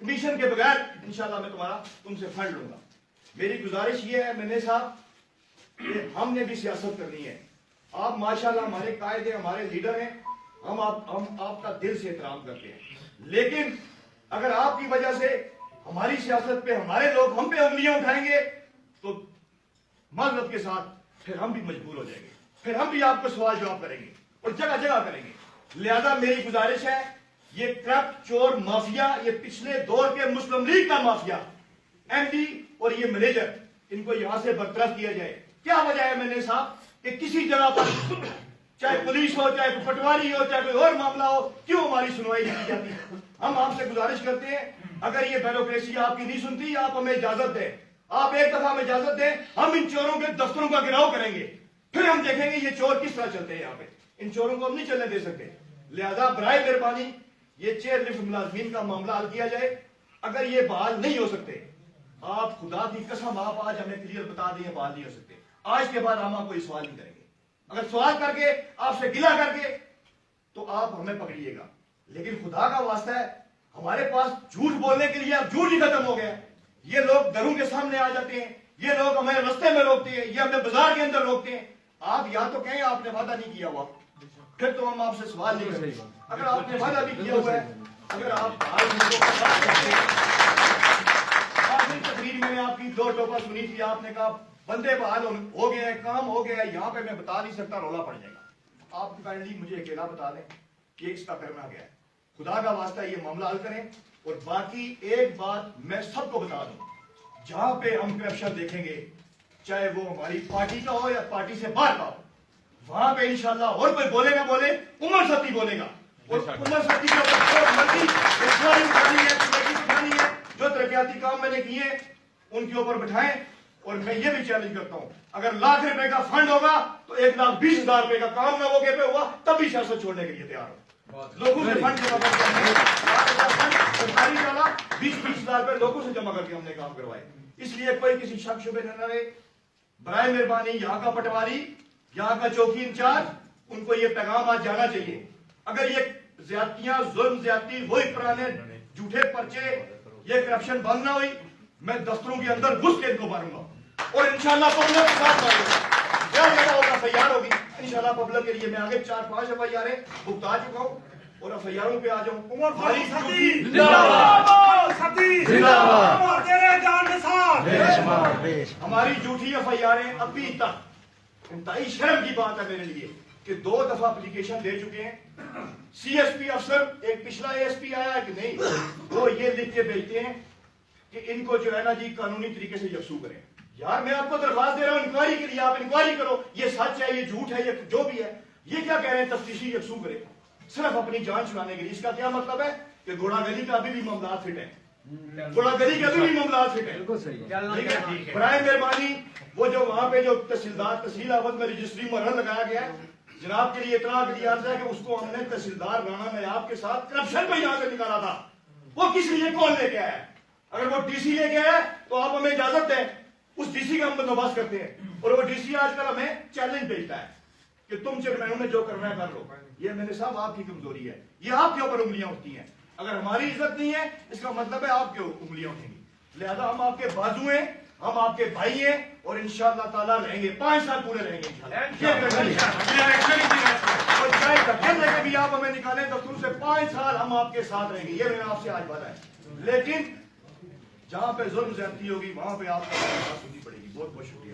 Commission کے بغیر انشاءاللہ میں تم سے فنڈ لوں گا. میری گزارش یہ ہے منع صاحب کہ ہم نے بھی سیاست کرنی ہے. آپ ماشاءاللہ ہمارے قائد ہیں, ہمارے لیڈر ہیں, ہم آپ کا دل سے احترام کرتے ہیں, لیکن اگر آپ کی وجہ سے ہماری سیاست پہ ہمارے لوگ ہم پہ انگلیاں اٹھائیں گے تو معذرت کے ساتھ پھر ہم بھی مجبور ہو جائیں گے, پھر ہم بھی آپ کو سوال جواب کریں گے اور جگہ جگہ کریں گے. لہذا میری گزارش ہے, یہ کرپٹ چور مافیا, یہ پچھلے دور کے مسلم لیگ کا مافیا ایم ڈی اور یہ مینیجر, ان کو یہاں سے برطرف کیا جائے. کیا وجہ ہے منع صاحب کہ کسی جگہ پر چاہے پولیس ہو, چاہے پٹواری ہو, چاہے کوئی اور معاملہ ہو, کیوں ہماری سنوائی نہیں کی جاتی؟ ہم آپ سے گزارش کرتے ہیں, اگر یہ بیوروکریسی آپ کی نہیں سنتی, آپ ہمیں اجازت دیں, آپ ایک دفعہ ہمیں اجازت دیں, ہم ان چوروں کے دفتروں کا گھراؤ کریں گے, پھر ہم دیکھیں گے یہ چور کس طرح چلتے ہیں. یہاں پہ ان چوروں کو ہم نہیں چلنے دے سکتے. لہذا برائے مہربانی یہ چیئر لفٹ ملازمین کا معاملہ حل کیا جائے. اگر یہ بحال نہیں ہو سکتے, آپ خدا کی قسم آپ آج ہمیں کلیئر بتا دیں بحال نہیں ہو سکتے, آج کے بعد ہم آپ کو یہ سوال نہیں کریں گے. اگر سوال کر کے آپ سے گلہ کر کے تو آپ ہمیں پکڑیے گا, لیکن خدا کا واسطہ ہے ہمارے پاس جھوٹ بولنے کے لیے اب جھوٹ ہی ختم ہو گیا. یہ لوگ گھروں کے سامنے آ جاتے ہیں, یہ لوگ ہمیں رستے میں روکتے ہیں, یہ ہمیں بازار کے اندر روکتے ہیں. آپ یا تو کہیں آپ نے وعدہ نہیں کیا ہوا, پھر تو ہم آپ سے سوال نہیں کریں گے. اگر آپ نے وعدہ بھی کیا ہوا ہے, اگر آپ آخری تقریر میں نے آپ کی 2 ٹوپا سنی تھی, آپ نے کہا بندے بحال ہو گئے, کام ہو گیا, یہاں پہ میں بتا نہیں سکتا, رولا پڑ جائے گا. آپ کائنڈلی مجھے اکیلا بتا دیں کہ اس کا کرنا گیا ہے. خدا کا واسطہ یہ معاملہ حل کریں. اور باقی ایک بات میں سب کو بتا دوں, جہاں پہ ہم کرپشن دیکھیں گے, چاہے وہ ہماری پارٹی کا ہو یا پارٹی سے باہر کا ہو, وہاں پہ انشاءاللہ اور کوئی بولے گا بولے, عمر ستی بولے گا, اور عمر ستی کے اوپر جو ترقیاتی کام میں نے کیے ان کے اوپر بٹھائیں. اور میں یہ بھی چیلنج کرتا ہوں, اگر لاکھ روپے کا فنڈ ہوگا تو 1,20,000 روپے کا کام نہ موقع پہ ہوا تب بھی سیاست چھوڑنے کے لیے تیار ہو. لوگوں سے فنڈ جمع کر سرکاری ڈالا, 20,000 روپے لوگوں سے جمع کر کے ہم نے کام کروائے. اس لیے کوئی کسی شک شبے نہ رہے. برائے مہربانی یہاں کا پٹواری, یہاں کا چوکی انچارج, ان کو یہ پیغام آج جانا چاہیے. اگر یہ زیادتیاں, ظلم زیادتی, وہی پرانے جھوٹے پرچے, یہ کرپشن بند نہ ہوئی, میں دفتروں کے اندر گھس کے ان کو ماروں گا اور انشاءاللہ پبلک کے ساتھ ماروں گا. کیا جگہ ہوگا تیار ہوگی انشاءاللہ پبلک کے لیے. میں آگے 4-5 FIR بھگتا چکا ہوں اور FIR پہ آ جاؤں. عمر فاروق ستی ہماری جھوٹی FIR ابھی تک انتہائی شرم کی بات ہے میرے لیے کہ 2 دفعہ اپلیکیشن دے چکے ہیں. CSP افسر, ایک پچھلا ASP آیا ہے کہ نہیں, وہ یہ لکھ کے بھیجتے ہیں کہ ان کو جو ہے نا جی قانونی طریقے سے یکسو کریں. یار میں آپ کو درخواست دے رہا ہوں انکوائری کے لیے, آپ انکوائری کرو, یہ سچ ہے, یہ جھوٹ ہے, یہ جو بھی ہے. یہ کیا کہہ رہے ہیں تفتیشی یکسو کرے, صرف اپنی جان چھڑانے کے لیے. اس کا کیا مطلب ہے کہ گھوڑا گلی کا ابھی بھی معاملات فٹ ہیں, گھوڑا گلی کے ابھی بھی معاملات فٹ ہیں. برائے مہربانی وہ جو وہاں پہ جو تحصیلدار تحصیل آباد میں رجسٹری مرحل لگایا گیا ہے, جناب کے لیے اطلاع کے لیے عرض ہے کہ اس کو ہم نے تحصیلدار رانا نیاب کے ساتھ کرپشن کو یہاں سے نکالا تھا. وہ کس لیے, کون لے کے آیا ہے؟ اگر وہ DC لے کے آیا تو آپ ہمیں اجازت دیں, اس DC کا ہم بندوبست کرتے ہیں. اور وہ DC آج کل ہمیں چیلنج بھیجتا ہے کہ تم چیئرمینوں نے جو کرنا ہے کر لو. یہ میرے صاحب آپ کی کمزوری ہے, یہ آپ کے اوپر انگلیاں اٹھتی ہیں. اگر ہماری عزت نہیں ہے اس کا مطلب ہے آپ کے انگلیاں اٹھیں گی. لہذا ہم آپ کے بازو ہیں, ہم آپ کے بھائی ہیں, اور انشاءاللہ تعالیٰ رہیں گے, 5 سال پورے رہیں گے. اور چاہے دھکے دے کے بھی آپ ہمیں نکالیں دفتروں سے, 5 سال ہم آپ کے ساتھ رہیں گے. یہ میرا آپ سے آج وعدہ ہے. لیکن جہاں پہ ظلم زیادتی ہوگی وہاں پہ آپ کو سننی پڑے گی. بہت بہت شکریہ.